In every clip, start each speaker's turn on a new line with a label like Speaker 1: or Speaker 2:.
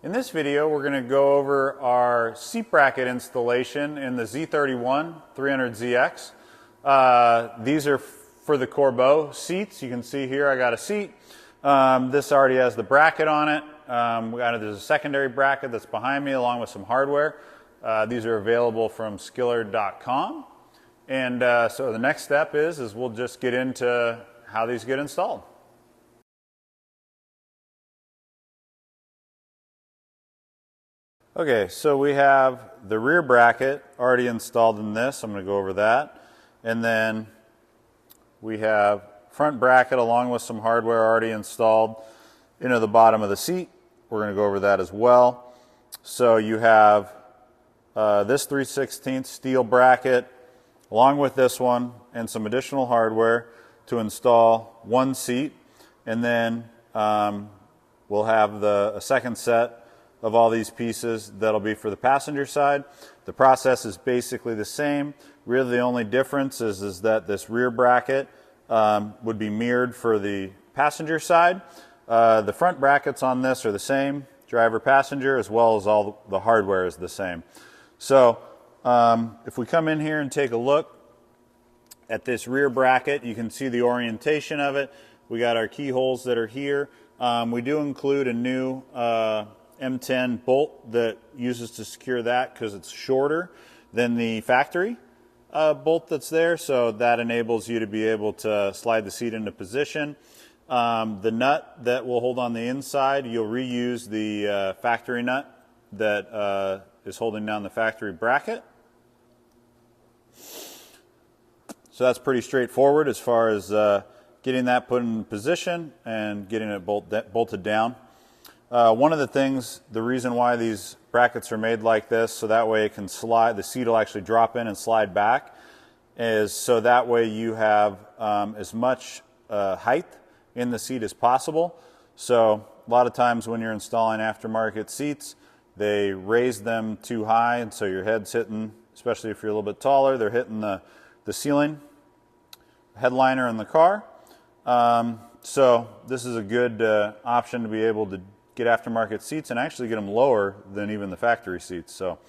Speaker 1: In this video, we're going to go over our seat bracket installation in the Z31 300ZX. These are for the Corbeau seats. You can see here I got a seat. This already has the bracket on it. There's a secondary bracket that's behind me along with some hardware. These are available from Skillard.com. And so the next step is we'll just get into how these get installed. Okay, so we have the rear bracket already installed in this. I'm going to go over that. And then we have front bracket along with some hardware already installed into the bottom of the seat. We're going to go over that as well. So you have this 3/16 steel bracket along with this one and some additional hardware to install one seat. And then we'll have a second set of all these pieces that'll be for the passenger side. The process is basically the same. Really the only difference is that this rear bracket would be mirrored for the passenger side. The front brackets on this are the same, driver passenger, as well as all the hardware is the same. So if we come in here and take a look at this rear bracket, you can see the orientation of it. We got our keyholes that are here. We do include a new M10 bolt that uses to secure that because it's shorter than the factory bolt that's there, so that enables you to be able to slide the seat into position. The nut that will hold on the inside, you'll reuse the factory nut that is holding down the factory bracket. So that's pretty straightforward as far as getting that put in position and getting it bolted down. One of the things, the reason why these brackets are made like this, so that way it can slide, the seat will actually drop in and slide back, is so that way you have as much height in the seat as possible. So a lot of times when you're installing aftermarket seats, they raise them too high, and so your head's hitting, especially if you're a little bit taller, they're hitting the ceiling, headliner in the car. So this is a good option to be able to get aftermarket seats and actually get them lower than even the factory seats. So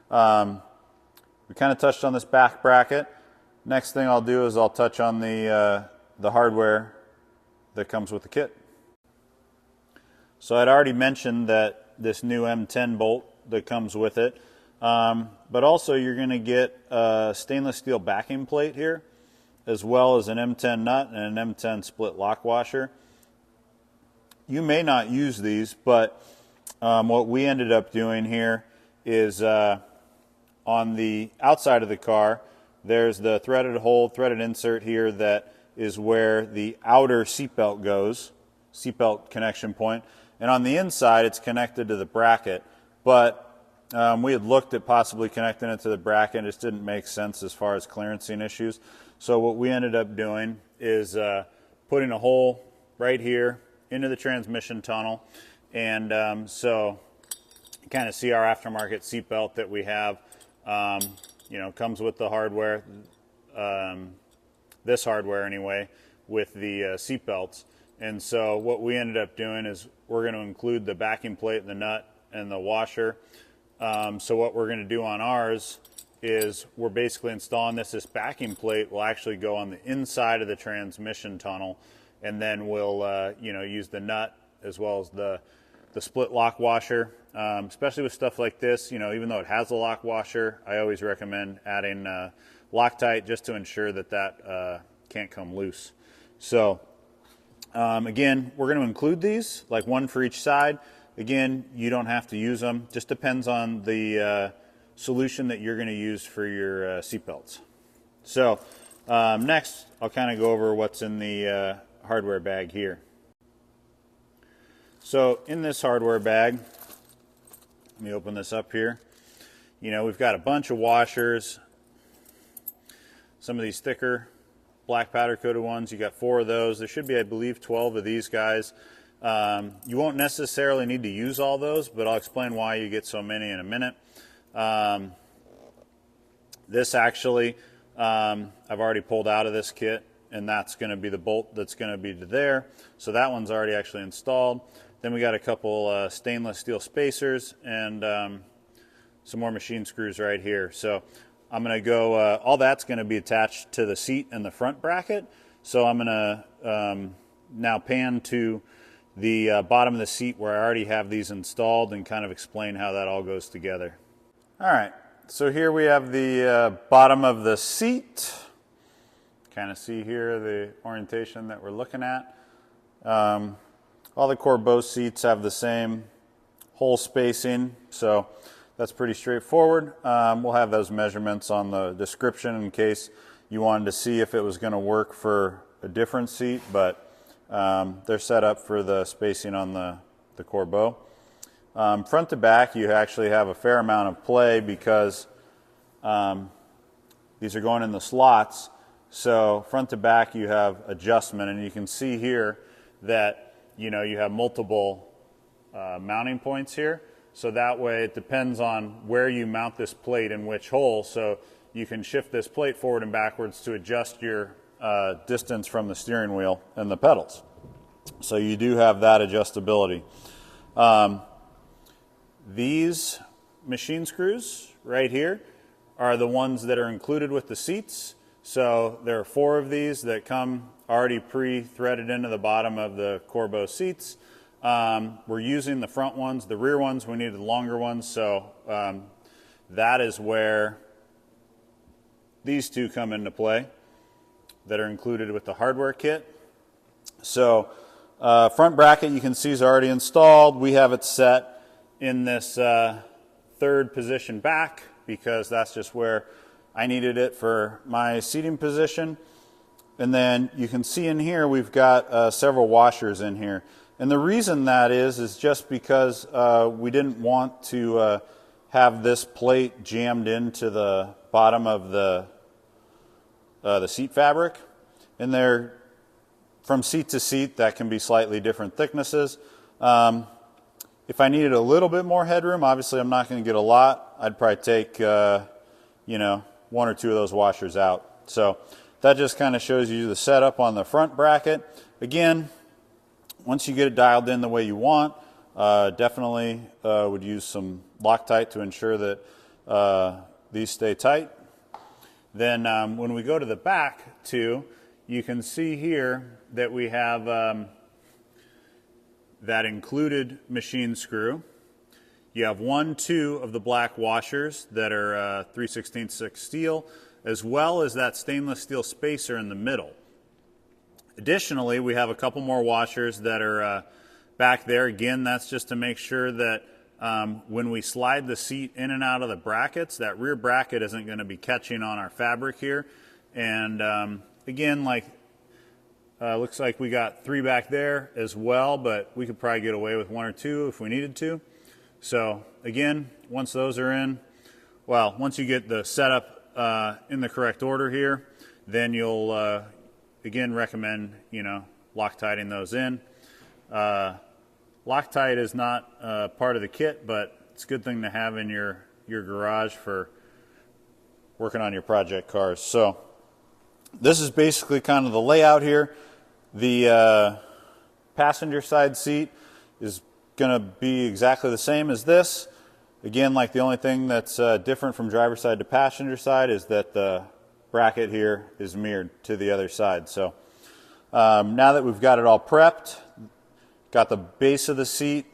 Speaker 1: we kind of touched on this back bracket. Next thing I'll do is I'll touch on the hardware that comes with the kit. So I'd already mentioned that this new M10 bolt that comes with it, but also you're going to get a stainless steel backing plate here, as well as an M10 nut and an M10 split lock washer. You may not use these, but what we ended up doing here is on the outside of the car, there's the threaded hole, threaded insert here that is where the outer seatbelt goes, seatbelt connection point. And on the inside, it's connected to the bracket. But we had looked at possibly connecting it to the bracket. It just didn't make sense as far as clearancing issues. So what we ended up doing is putting a hole right here into the transmission tunnel, and so you kind of see our aftermarket seatbelt that we have. Comes with the hardware, this hardware anyway, with the seatbelts. And so what we ended up doing is we're going to include the backing plate, the nut, and the washer. So what we're going to do on ours is we're basically installing this backing plate will actually go on the inside of the transmission tunnel. And then we'll, use the nut as well as the split lock washer. Especially with stuff like this, even though it has a lock washer, I always recommend adding Loctite just to ensure that can't come loose. So, again, we're going to include these, like one for each side. Again, you don't have to use them. Just depends on the solution that you're going to use for your seatbelts. So, next, I'll kind of go over what's in the hardware bag here. So in this hardware bag, let me open this up here. We've got a bunch of washers, some of these thicker black powder coated ones. You got 4 of those. There should be, I believe, 12 of these guys. You won't necessarily need to use all those, but I'll explain why you get so many in a minute. This actually, I've already pulled out of this kit, and that's going to be the bolt that's going to be to there. So that one's already actually installed. Then we got a couple stainless steel spacers and some more machine screws right here. So I'm going to go, all that's going to be attached to the seat and the front bracket. So I'm going to now pan to the bottom of the seat where I already have these installed and kind of explain how that all goes together. All right, so here we have the bottom of the seat. Kind of see here the orientation that we're looking at. All the Corbeau seats have the same hole spacing, so that's pretty straightforward. We'll have those measurements on the description in case you wanted to see if it was going to work for a different seat, but they're set up for the spacing on the Corbeau. Front to back, you actually have a fair amount of play because these are going in the slots. So front to back, you have adjustment, and you can see here that you have multiple mounting points here. So that way it depends on where you mount this plate in which hole. So you can shift this plate forward and backwards to adjust your distance from the steering wheel and the pedals. So you do have that adjustability. These machine screws right here are the ones that are included with the seats. So there are 4 of these that come already pre-threaded into the bottom of the Corbeau seats. We're using the front ones. The rear ones, we needed longer ones, so that is where these 2 come into play that are included with the hardware kit. So front bracket you can see is already installed. We have it set in this 3rd position back because that's just where I needed it for my seating position. And then you can see in here we've got several washers in here. And the reason that is just because we didn't want to have this plate jammed into the bottom of the seat fabric. And they're from seat to seat, that can be slightly different thicknesses. If I needed a little bit more headroom, obviously I'm not going to get a lot. I'd probably take 1 or 2 of those washers out. So that just kind of shows you the setup on the front bracket. Again, once you get it dialed in the way you want, definitely would use some Loctite to ensure that these stay tight. Then when we go to the back too, you can see here that we have that included machine screw. You have 1, 2 of the black washers that are 3/16 steel, as well as that stainless steel spacer in the middle. Additionally, we have a couple more washers that are back there. Again, that's just to make sure that when we slide the seat in and out of the brackets, that rear bracket isn't going to be catching on our fabric here. And again, looks like we got 3 back there as well, but we could probably get away with 1 or 2 if we needed to. So again, once those are in, well, once you get the setup in the correct order here, then you'll again recommend Loctiting those in. Loctite is not part of the kit, but it's a good thing to have in your garage for working on your project cars. So this is basically kind of the layout here. The passenger side seat is going to be exactly the same as this. Again, like the only thing that's different from driver side to passenger side is that the bracket here is mirrored to the other side. So now that we've got it all prepped, got the base of the seat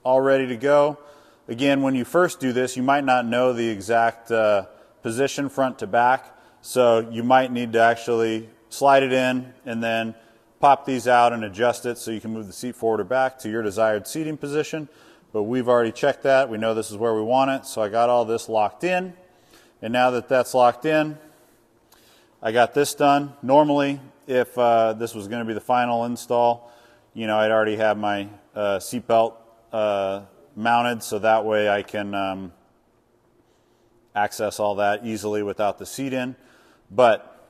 Speaker 1: all ready to go. Again, when you first do this, you might not know the exact position front to back, so you might need to actually slide it in and then pop these out and adjust it so you can move the seat forward or back to your desired seating position. But we've already checked that. We know this is where we want it, so I got all this locked in. And now that that's locked in, I got this done. Normally, if this was going to be the final install, I'd already have my seat belt mounted, so that way I can access all that easily without the seat in. But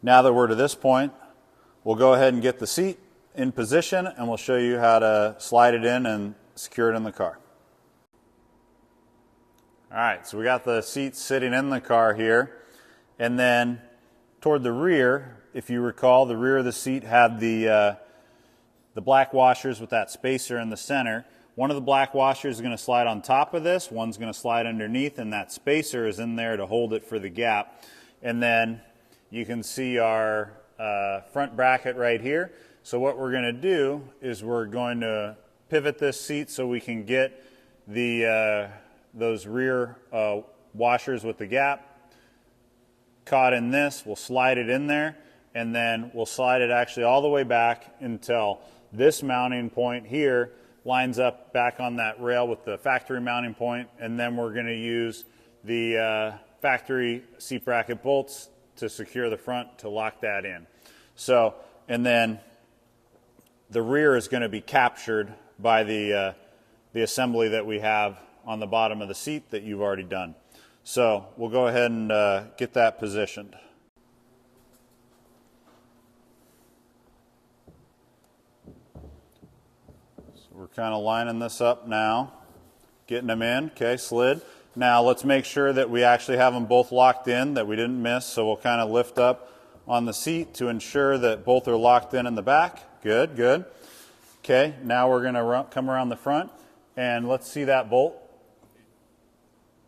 Speaker 1: now that we're to this point, we'll go ahead and get the seat in position, and we'll show you how to slide it in and secure it in the car. All right, so we got the seat sitting in the car here, and then toward the rear, if you recall, the rear of the seat had the the black washers with that spacer in the center. One of the black washers is going to slide on top of this, one's going to slide underneath, and that spacer is in there to hold it for the gap. And then you can see our front bracket right here. So what we're going to do is we're going to pivot this seat so we can get the those rear washers with the gap caught in this. We'll slide it in there, and then we'll slide it actually all the way back until this mounting point here lines up back on that rail with the factory mounting point, and then we're going to use the factory seat bracket bolts to secure the front to lock that in. So, and then the rear is going to be captured by the assembly that we have on the bottom of the seat that you've already done. So we'll go ahead and get that positioned. So we're kind of lining this up now, getting them in. Okay, slid. Now let's make sure that we actually have them both locked in, that we didn't miss. So we'll kind of lift up on the seat to ensure that both are locked in the back. Good, good. Okay, now we're going to come around the front, and let's see that bolt.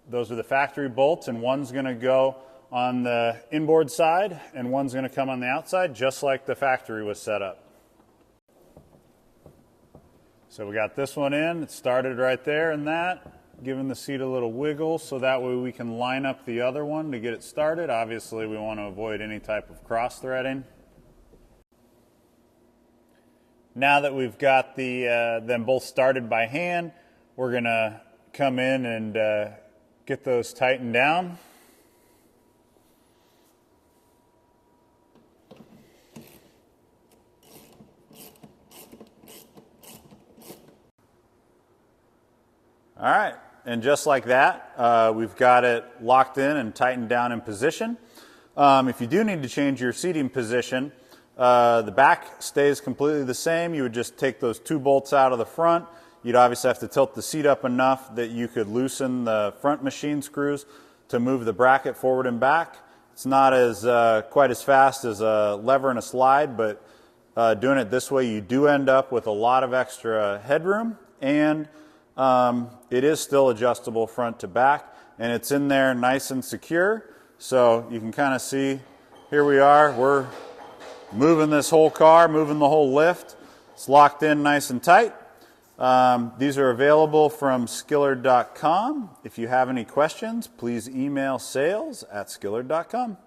Speaker 1: Those are the factory bolts, and one's going to go on the inboard side, and one's going to come on the outside, just like the factory was set up. So we got this one in. It started right there in that, giving the seat a little wiggle so that way we can line up the other one to get it started. Obviously, we want to avoid any type of cross-threading. Now that we've got them both started by hand, we're going to come in and get those tightened down. All right, and just like that, we've got it locked in and tightened down in position. If you do need to change your seating position, the back stays completely the same. You would just take those two bolts out of the front. You'd obviously have to tilt the seat up enough that you could loosen the front machine screws to move the bracket forward and back. It's not as quite as fast as a lever and a slide, but doing it this way, you do end up with a lot of extra headroom, and it is still adjustable front to back, and it's in there nice and secure. So you can kind of see, here we are, we're moving this whole car, moving the whole lift. It's locked in nice and tight. These are available from Skillard.com. If you have any questions, please email sales@skillard.com.